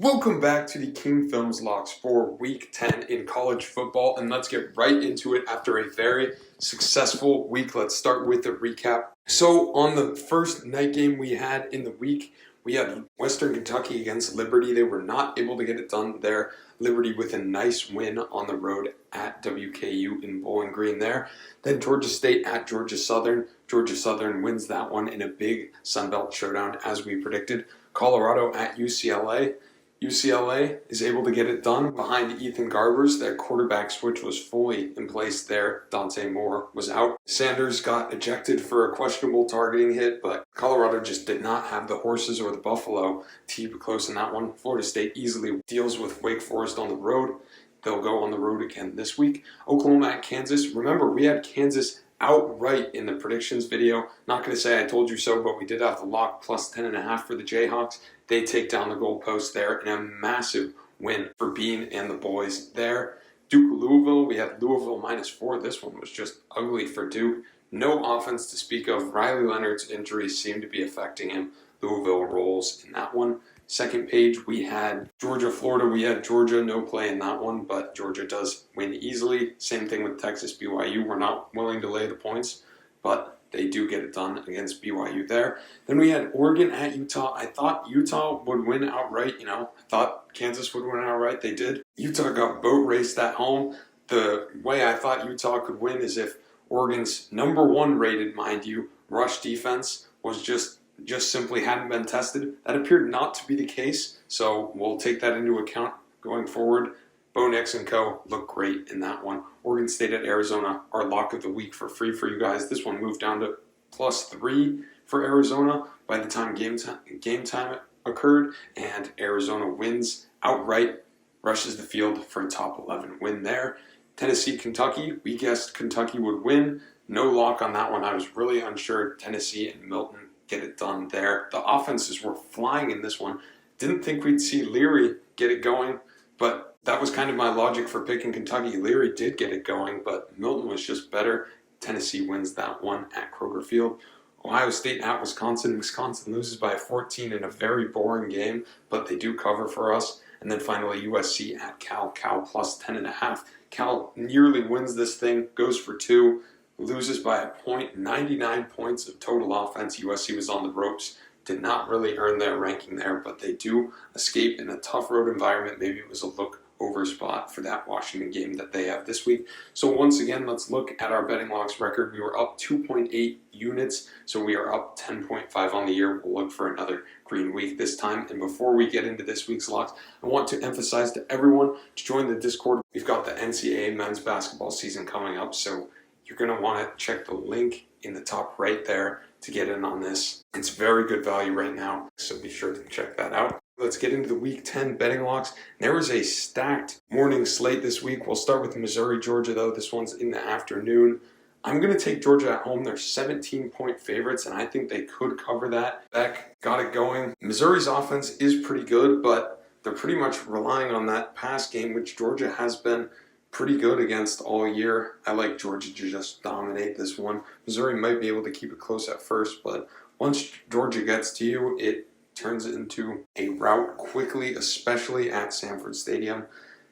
Welcome back to the King Films Locks for Week 10 in college football, and let's get right into it after a very successful week. Let's start with the recap. So on the first night game we had in the week, we had Western Kentucky against Liberty. They were not able to get it done there. Liberty with a nice win on the road at WKU in Bowling Green there. Then Georgia State at Georgia Southern. Georgia Southern wins that one in a big Sun Belt showdown as we predicted. Colorado at UCLA. UCLA is able to get it done behind Ethan Garbers. Their quarterback switch was fully in place there. Dante Moore was out. Sanders got ejected for a questionable targeting hit, but Colorado just did not have the horses or the Buffalo to keep it close in that one. Florida State easily deals with Wake Forest on the road. They'll go on the road again this week. Oklahoma at Kansas. Remember, we had Kansas outright in the predictions video. Not going to say I told you so, but we did have the lock plus 10.5 for the Jayhawks. They take down the goalpost there in a massive win for Bean and the boys there. Duke Louisville, we had Louisville -4. This one was just ugly for Duke. No offense to speak of. Riley Leonard's injuries seem to be affecting him. Louisville rolls in that one. Second page, we had Georgia, Florida. We had Georgia, no play in that one, but Georgia does win easily. Same thing with Texas, BYU. We're not willing to lay the points, but they do get it done against BYU there. Then we had Oregon at Utah. I thought Utah would win outright. I thought Kansas would win outright. They did. Utah got boat raced at home. The way I thought Utah could win is if Oregon's number 1 rated, mind you, rush defense was just simply hadn't been tested. That appeared not to be the case, so we'll take that into account going forward. Bo Nix and co. look great in that one. Oregon State at Arizona, our lock of the week for free for you guys. This one moved down to +3 for Arizona by the time game time occurred, and Arizona wins outright, rushes the field for a top 11 win there. Tennessee, Kentucky, we guessed Kentucky would win. No lock on that one. I was really unsure. Tennessee and Milton get it done there. The offenses were flying in this one. Didn't think we'd see Leary get it going, but that was kind of my logic for picking Kentucky. Leary did get it going, but Milton was just better. Tennessee wins that one at Kroger Field. Ohio State at Wisconsin. Wisconsin loses by 14 in a very boring game, but they do cover for us. And then finally, USC at Cal. Cal plus 10.5. Cal nearly wins this thing, goes for 2, loses by a point. 99 points of total offense. USC was on the ropes. Did not really earn their ranking there, but they do escape in a tough road environment. Maybe it was a look over spot for that Washington game that they have this week. So once again, let's look at our betting locks record. We were up 2.8 units, so we are up 10.5 on the year. We'll look for another green week this time. And before we get into this week's locks, I want to emphasize to everyone to join the Discord. We've got the NCAA men's basketball season coming up, so you're going to want to check the link in the top right there to get in on this. It's very good value right now, so be sure to check that out. Let's get into the Week 10 betting locks. There is a stacked morning slate this week. We'll start with Missouri, Georgia, though. This one's in the afternoon. I'm going to take Georgia at home. They're 17-point favorites, and I think they could cover that. Beck got it going. Missouri's offense is pretty good, but they're pretty much relying on that pass game, which Georgia has been pretty good against all year. I like Georgia to just dominate this one. Missouri might be able to keep it close at first, but once Georgia gets to you, it turns into a rout quickly, especially at Sanford Stadium.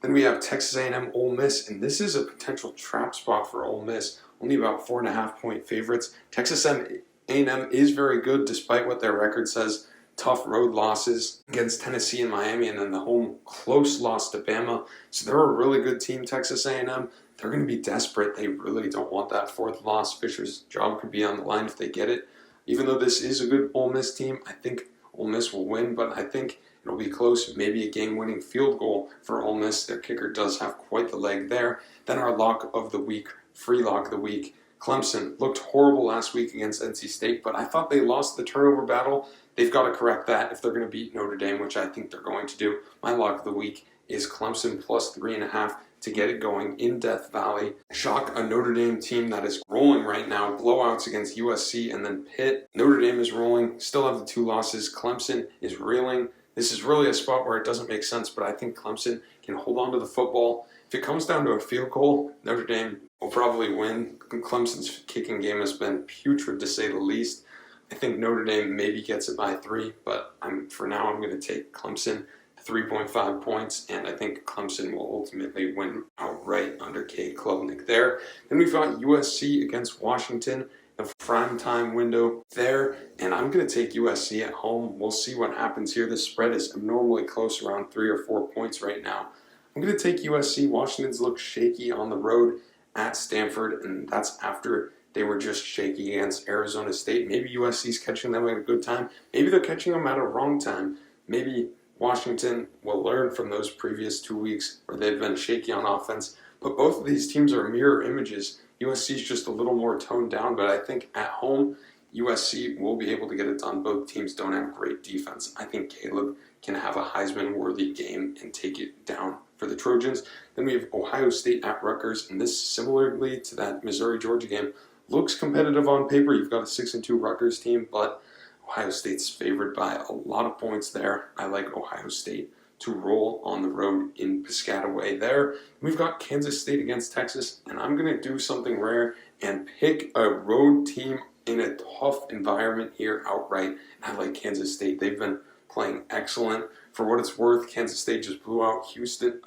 Then we have Texas A&M, Ole Miss, and this is a potential trap spot for Ole Miss. Only about 4.5-point favorites. Texas A&M is very good despite what their record says. Tough road losses against Tennessee and Miami, and then the home close loss to Bama. So they're a really good team, Texas A&M. They're going to be desperate. They really don't want that 4th loss. Fisher's job could be on the line if they get it. Even though this is a good Ole Miss team, I think Ole Miss will win, but I think it'll be close. Maybe a game-winning field goal for Ole Miss. Their kicker does have quite the leg there. Then our lock of the week, free lock of the week. Clemson looked horrible last week against NC State, but I thought they lost the turnover battle. They've got to correct that if they're going to beat Notre Dame, which I think they're going to do. My lock of the week is Clemson plus 3.5 to get it going in Death Valley. Shock a Notre Dame team that is rolling right now. Blowouts against USC and then Pitt. Notre Dame is rolling, still have the 2 losses. Clemson is reeling. This is really a spot where it doesn't make sense, but I think Clemson can hold on to the football. If it comes down to a field goal, Notre Dame will probably win. Clemson's kicking game has been putrid to say the least. I think Notre Dame maybe gets it by 3, but for now I'm going to take Clemson. 3.5 points, and I think Clemson will ultimately win outright under Cade Klubnik there. Then we've got USC against Washington, the prime time window there, and I'm going to take USC at home. We'll see what happens here. The spread is abnormally close, around 3 or 4 points right now. I'm going to take USC. Washington's look shaky on the road at Stanford, and that's after they were just shaky against Arizona State. Maybe USC's catching them at a good time. Maybe they're catching them at a wrong time. Maybe Washington will learn from those previous 2 weeks where they've been shaky on offense. But both of these teams are mirror images. USC's just a little more toned down, but I think at home, USC will be able to get it done. Both teams don't have great defense. I think Caleb can have a Heisman-worthy game and take it down for the Trojans. Then we have Ohio State at Rutgers, and this, similarly to that Missouri-Georgia game, looks competitive on paper. You've got a 6-2 Rutgers team, but Ohio State's favored by a lot of points there. I like Ohio State to roll on the road in Piscataway there. We've got Kansas State against Texas, and I'm going to do something rare and pick a road team in a tough environment here outright. And I like Kansas State. They've been playing excellent. For what it's worth, Kansas State just blew out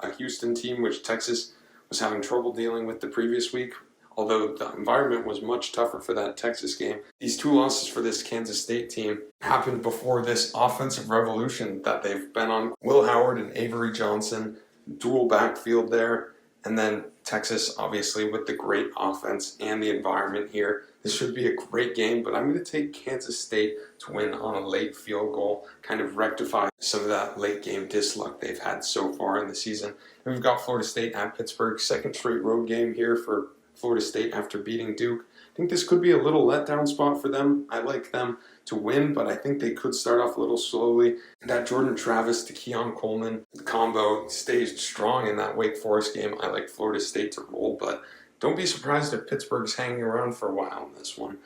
a Houston team, which Texas was having trouble dealing with the previous week. Although the environment was much tougher for that Texas game. These 2 losses for this Kansas State team happened before this offensive revolution that they've been on. Will Howard and Avery Johnson, dual backfield there. And then Texas, obviously, with the great offense and the environment here. This should be a great game, but I'm going to take Kansas State to win on a late field goal, kind of rectify some of that late game disluck they've had so far in the season. And we've got Florida State at Pittsburgh, second straight road game here for Florida State after beating Duke. I think this could be a little letdown spot for them. I like them to win, but I think they could start off a little slowly. And that Jordan Travis to Keon Coleman combo stays strong in that Wake Forest game. I like Florida State to roll, but don't be surprised if Pittsburgh's hanging around for a while in this one.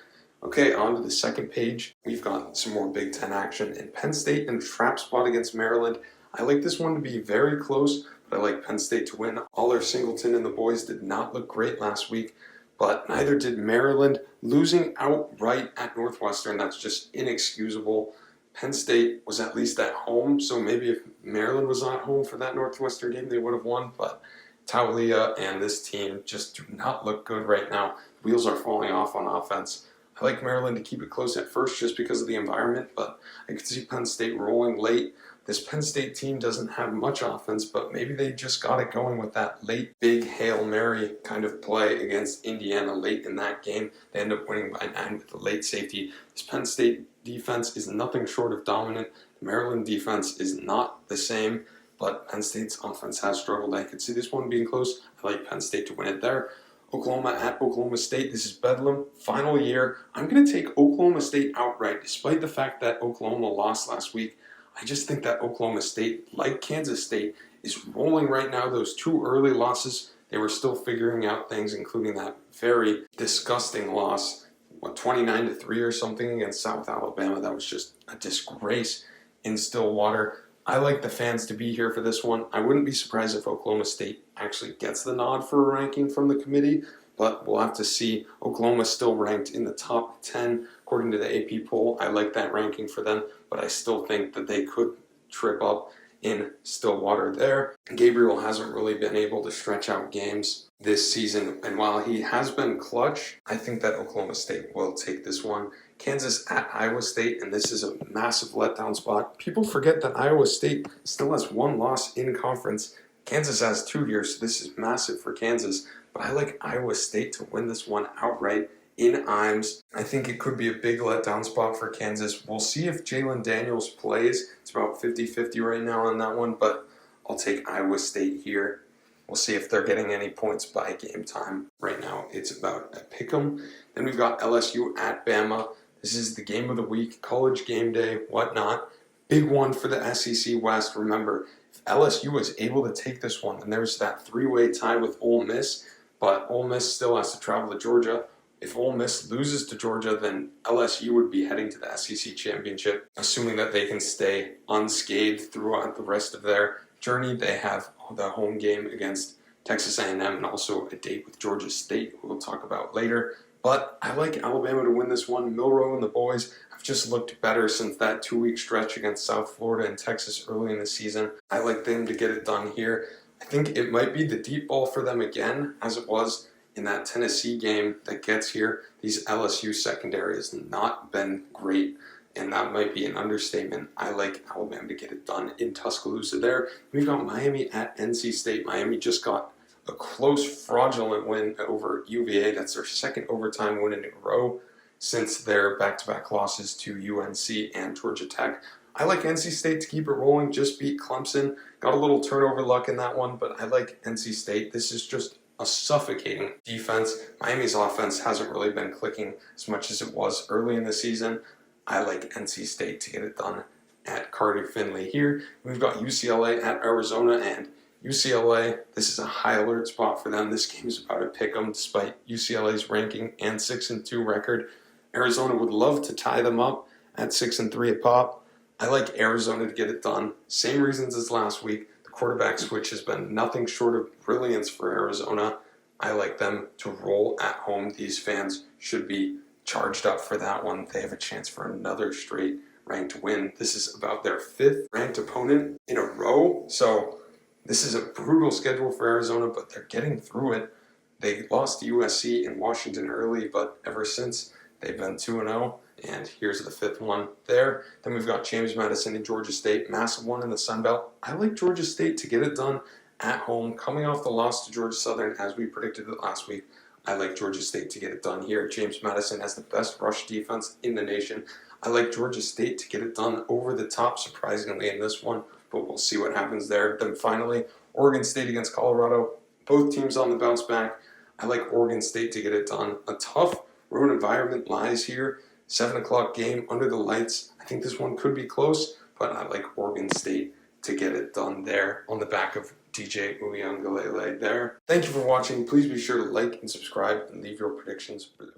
Okay, on to the second page. We've got some more Big Ten action in Penn State and trap spot against Maryland. I like this one to be very close, but I like Penn State to win. Aller Singleton and the boys did not look great last week, but neither did Maryland. Losing outright at Northwestern, that's just inexcusable. Penn State was at least at home, so maybe if Maryland was not home for that Northwestern game, they would have won, but Taulia and this team just do not look good right now. Wheels are falling off on offense. I like Maryland to keep it close at first just because of the environment, but I could see Penn State rolling late. This Penn State team doesn't have much offense, but maybe they just got it going with that late big Hail Mary kind of play against Indiana late in that game. They end up winning by 9 with the late safety. This Penn State defense is nothing short of dominant. The Maryland defense is not the same, but Penn State's offense has struggled. I could see this one being close. I like Penn State to win it there. Oklahoma at Oklahoma State. This is Bedlam. Final year. I'm going to take Oklahoma State outright, despite the fact that Oklahoma lost last week. I just think that Oklahoma State, like Kansas State, is rolling right now. Those 2 early losses, they were still figuring out things, including that very disgusting loss, 29-3 or something against South Alabama. That was just a disgrace in Stillwater. I like the fans to be here for this one. I wouldn't be surprised if Oklahoma State actually gets the nod for a ranking from the committee, but we'll have to see. Oklahoma's still ranked in the top 10 according to the AP poll. I like that ranking for them, but I still think that they could trip up in Stillwater there. Gabriel hasn't really been able to stretch out games this season, and while he has been clutch, I think that Oklahoma State will take this one. Kansas at Iowa State, and this is a massive letdown spot. People forget that Iowa State still has 1 loss in conference. Kansas has 2 here, so this is massive for Kansas. But I like Iowa State to win this one outright in Imes. I think it could be a big letdown spot for Kansas. We'll see if Jalen Daniels plays. It's about 50-50 right now on that one, but I'll take Iowa State here. We'll see if they're getting any points by game time. Right now, it's about a pick'em. Then we've got LSU at Bama. This is the game of the week, college game day, whatnot. Big one for the SEC West. Remember, if LSU was able to take this one, then there's that 3-way tie with Ole Miss, but Ole Miss still has to travel to Georgia. If Ole Miss loses to Georgia, then LSU would be heading to the SEC Championship, assuming that they can stay unscathed throughout the rest of their journey. They have the home game against Texas A&M and also a date with Georgia State, who we'll talk about later. But I like Alabama to win this one. Milroe and the boys have just looked better since that 2-week stretch against South Florida and Texas early in the season. I like them to get it done here. I think it might be the deep ball for them again, as it was in that Tennessee game that gets here. These LSU secondary has not been great, and that might be an understatement. I like Alabama to get it done in Tuscaloosa there. We've got Miami at NC State. Miami just got a close, fraudulent win over UVA. That's their second overtime win in a row since their back-to-back losses to UNC and Georgia Tech. I like NC State to keep it rolling, just beat Clemson. Got a little turnover luck in that one, but I like NC State. This is just a suffocating defense. Miami's offense hasn't really been clicking as much as it was early in the season. I like NC State to get it done at Carter Finley here. We've got UCLA at Arizona, and UCLA, this is a high alert spot for them. This game is about to pick them despite UCLA's ranking and 6-2 record. Arizona would love to tie them up at 6-3 a pop. I like Arizona to get it done. Same reasons as last week. The quarterback switch has been nothing short of brilliance for Arizona. I like them to roll at home. These fans should be charged up for that one. They have a chance for another straight ranked win. This is about their 5th ranked opponent in a row. So this is a brutal schedule for Arizona, but they're getting through it. They lost to USC and Washington early, but ever since they've been 2-0, and here's the 5th one there. Then we've got James Madison and Georgia State, massive one in the Sun Belt. I like Georgia State to get it done at home, coming off the loss to Georgia Southern as we predicted it last week. I like Georgia State to get it done here. James Madison has the best rush defense in the nation. I like Georgia State to get it done over the top, surprisingly, in this one, but we'll see what happens there. Then finally, Oregon State against Colorado. Both teams on the bounce back. I like Oregon State to get it done. A tough road environment lies here. 7 o'clock game under the lights. I think this one could be close, but I like Oregon State to get it done there on the back of DJ Uiagalelei there. Thank you for watching. Please be sure to like and subscribe and leave your predictions below.